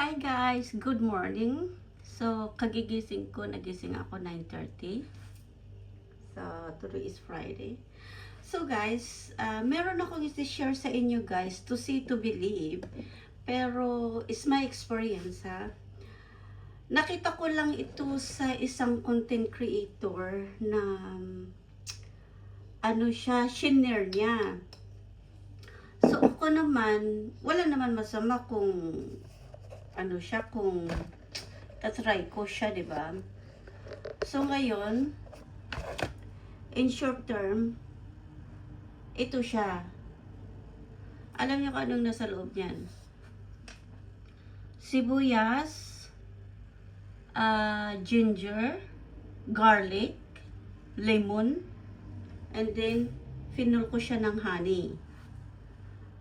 Hi guys, good morning. So, kagigising ko, nagising ako 9:30. So, today is Friday. So guys, meron akong i-share sa inyo guys, to see to believe. Pero, is my experience ha. Nakita ko lang ito sa isang content creator na shinare niya. So, ako naman, wala naman masama kung kung tatry ko siya, di ba? So, ngayon, in short term, ito siya. Alam niyo kung anong nasa loob niyan? Sibuyas, ginger, garlic, lemon, and then, finol ko siya ng honey.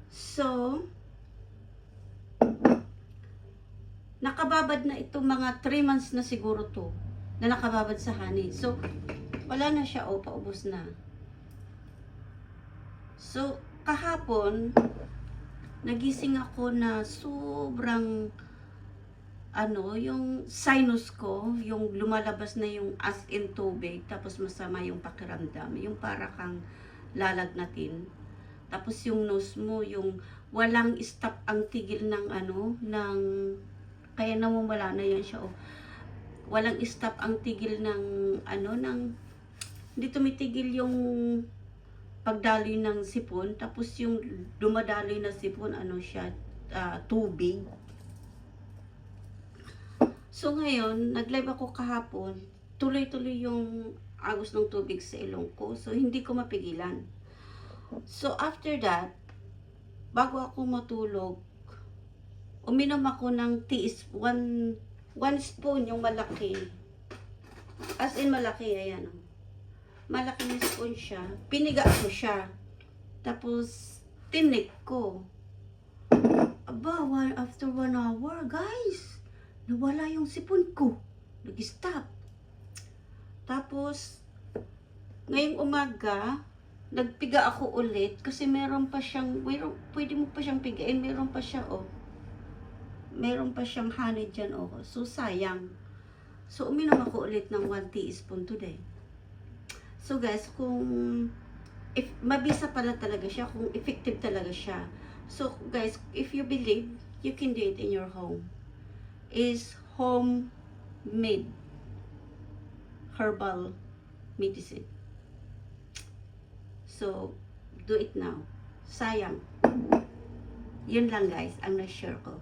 So, nakababad na ito, mga 3 months na siguro to, na nakababad sa honey. So, wala na siya, paubos na. So, kahapon, nagising ako na sobrang, yung sinus ko, yung lumalabas na yung as in tubig, tapos masama yung pakiramdam, yung para kang lalagnatin. Tapos yung nose mo, yung walang stop ang tigil ng kaya namumula na yan siya. Walang stop ang tigil ng hindi tumitigil yung pagdaloy ng sipon. Tapos yung dumadaloy na sipon, tubig. So ngayon, nag-live ako kahapon. Tuloy-tuloy yung agos ng tubig sa ilong ko. So hindi ko mapigilan. So after that, bago ako matulog, uminom ako ng one spoon, yung malaki. As in malaki, ayan. Malaking spoon siya. Piniga ko siya. Tapos, tinik ko. Aba, after 1 hour, guys, nawala yung sipon ko. Nag-stop. Tapos, ngayong umaga, nagpiga ako ulit kasi pwede mo pa siyang pigain, meron pa siya, meron pa siyang honey dyan, so sayang. So uminom ako ulit ng 1 teaspoon today. So guys, kung mabisa pala talaga siya, kung effective talaga siya. So guys, if you believe, you can do it in your home. Is homemade herbal medicine. So, do it now. Sayang. Yun lang guys, ang na-share ko.